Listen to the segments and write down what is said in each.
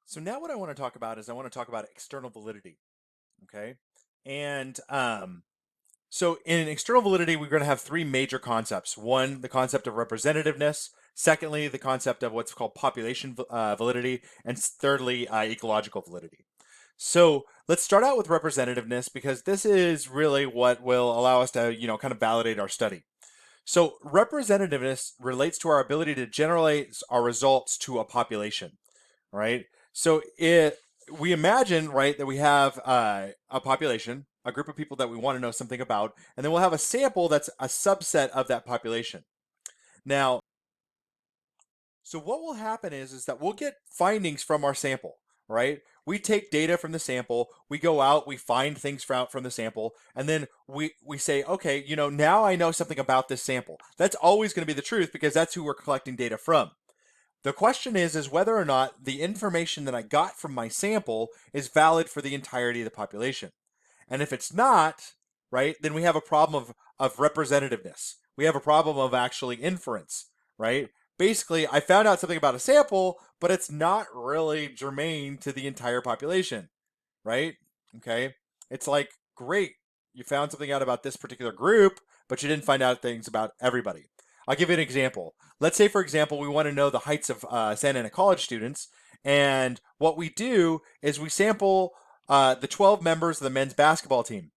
So now what I want to talk about is I want to talk about external validity, okay? And so in external validity, we're going to have three major concepts. One, the concept of representativeness. Secondly, the concept of what's called population validity. And thirdly, ecological validity. So let's start out with representativeness because this is really what will allow us to, kind of validate our study. So representativeness relates to our ability to generate our results to a population, right? So we imagine, right, that we have a population, a group of people that we want to know something about, and then we'll have a sample that's a subset of that population. Now, so what will happen is that we'll get findings from our sample, right? We take data from the sample, we go out, we find things from the sample, and then we say, okay, now I know something about this sample. That's always going to be the truth because that's who we're collecting data from. The question is whether or not the information that I got from my sample is valid for the entirety of the population. And if it's not, right, then we have a problem of representativeness. We have a problem of actually inference, right? Basically, I found out something about a sample, but it's not really germane to the entire population, right? Okay. It's like, great, you found something out about this particular group, but you didn't find out things about everybody. I'll give you an example. Let's say, for example, we want to know the heights of Santa Ana College students. And what we do is we sample the 12 members of the men's basketball team.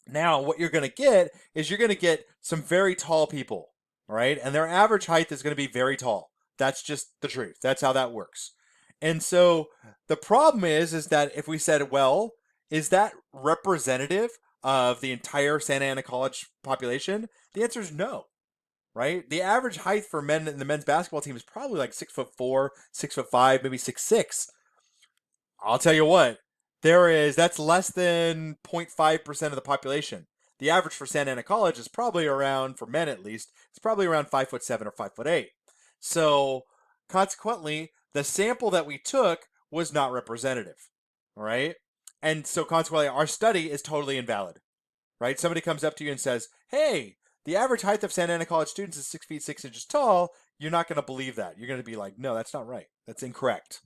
Now, what you're going to get is you're going to get some very tall people, right? And their average height is going to be very tall. That's just the truth. That's how that works. And so the problem is that if we said, well, is that representative of the entire Santa Ana College population? The answer is no, right? The average height for men in the men's basketball team is probably like 6'4", 6'5", maybe 6'6". I'll tell you what, that's less than 0.5% of the population. The average for Santa Ana College is probably around, for men at least, it's probably around 5'7" or 5'8". So consequently, the sample that we took was not representative. All right. And so consequently, our study is totally invalid. Right? Somebody comes up to you and says, hey, the average height of Santa Ana College students is 6 feet 6 inches tall. You're not going to believe that. You're going to be like, no, that's not right. That's incorrect.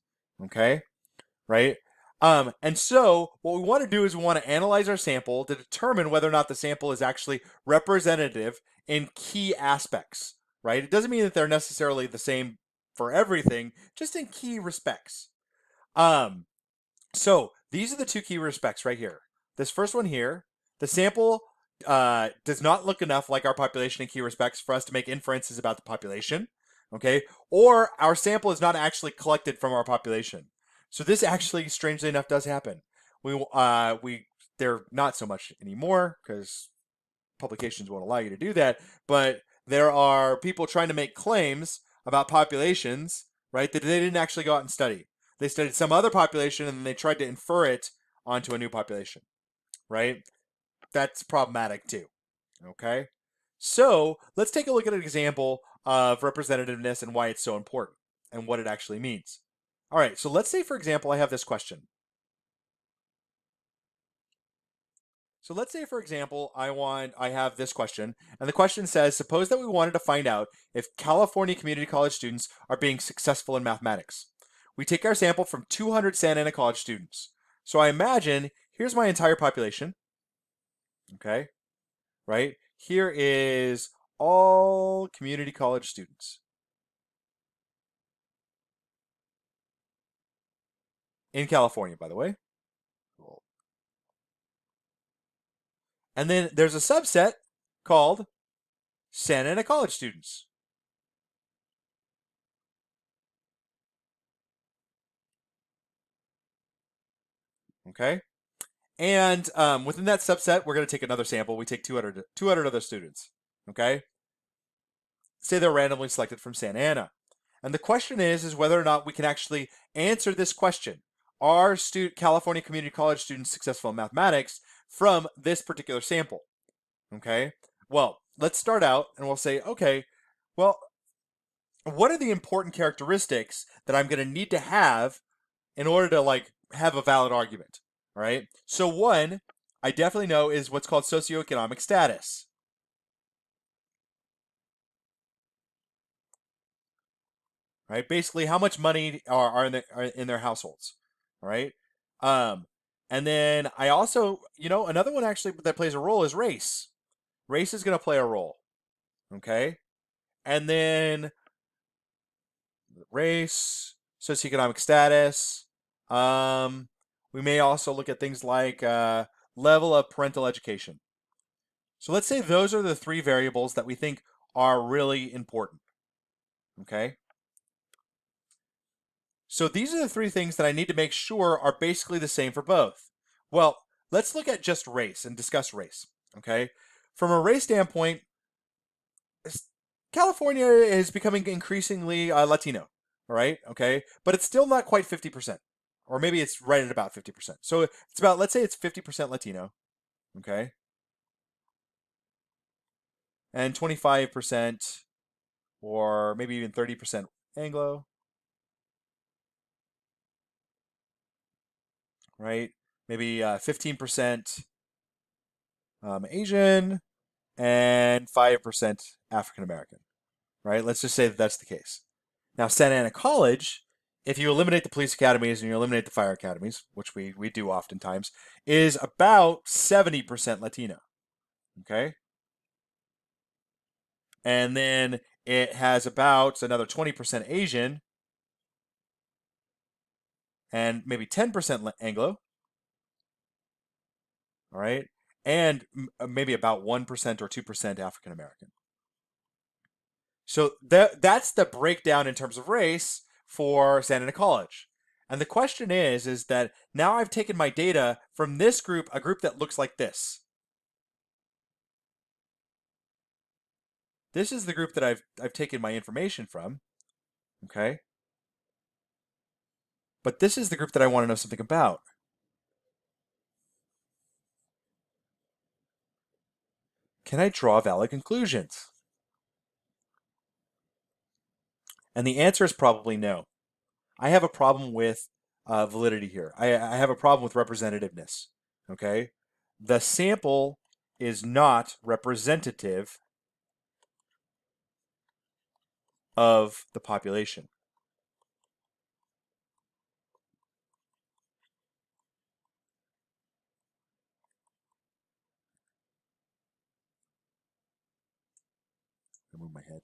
Okay, right? And so what we want to do is we want to analyze our sample to determine whether or not the sample is actually representative in key aspects, right? It doesn't mean that they're necessarily the same for everything, just in key respects. Um, so these are the two key respects right here. This first one here, the sample does not look enough like our population in key respects for us to make inferences about the population, okay? Or our sample is not actually collected from our population. So this actually, strangely enough, does happen. They're not so much anymore because publications won't allow you to do that. But there are people trying to make claims about populations, right, that they didn't actually go out and study. They studied some other population and then they tried to infer it onto a new population, right? That's problematic too. Okay. So let's take a look at an example of representativeness and why it's so important and what it actually means. All right. So let's say, for example, I have this question. So let's say, for example, I have this question, and the question says, suppose that we wanted to find out if California community college students are being successful in mathematics. We take our sample from 200 Santa Ana college students. So I imagine here's my entire population. Okay, right? Here is all community college students in California, by the way. Cool. And then there's a subset called Santa Ana college students. Okay. And within that subset, we're going to take another sample. We take 200 other students. Okay. Say they're randomly selected from Santa Ana. And the question is whether or not we can actually answer this question. Are California community college students successful in mathematics from this particular sample? Okay. Well, let's start out and we'll say, okay, well, what are the important characteristics that I'm going to need to have in order to have a valid argument? All right. So one, I definitely know is what's called socioeconomic status. right? Basically, how much money are in their households, all right? Um, and then I also, another one actually that plays a role is race. Race is going to play a role, okay? And then race, socioeconomic status. We may also look at things like level of parental education. So let's say those are the three variables that we think are really important, okay? So these are the three things that I need to make sure are basically the same for both. Well, let's look at just race and discuss race, okay? From a race standpoint, California is becoming increasingly Latino, all right? Okay, but it's still not quite 50%, or maybe it's right at about 50%. So it's about, let's say it's 50% Latino, okay, and 25% or maybe even 30% Anglo, right? Maybe 15% Asian and 5% African American, right? Let's just say that that's the case. Now, Santa Ana College, if you eliminate the police academies and you eliminate the fire academies, which we do oftentimes, is about 70% Latino. Okay. And then it has about another 20% Asian and maybe 10% Anglo. All right. And maybe about 1% or 2% African American. So that's the breakdown in terms of race for Santa Ana College. And the question is that now I've taken my data from this group, a group that looks like this. This is the group that I've taken my information from, okay? But this is the group that I want to know something about. Can I draw valid conclusions? And the answer is probably no. I have a problem with validity here. I have a problem with representativeness, okay? The sample is not representative of the population. I move my head.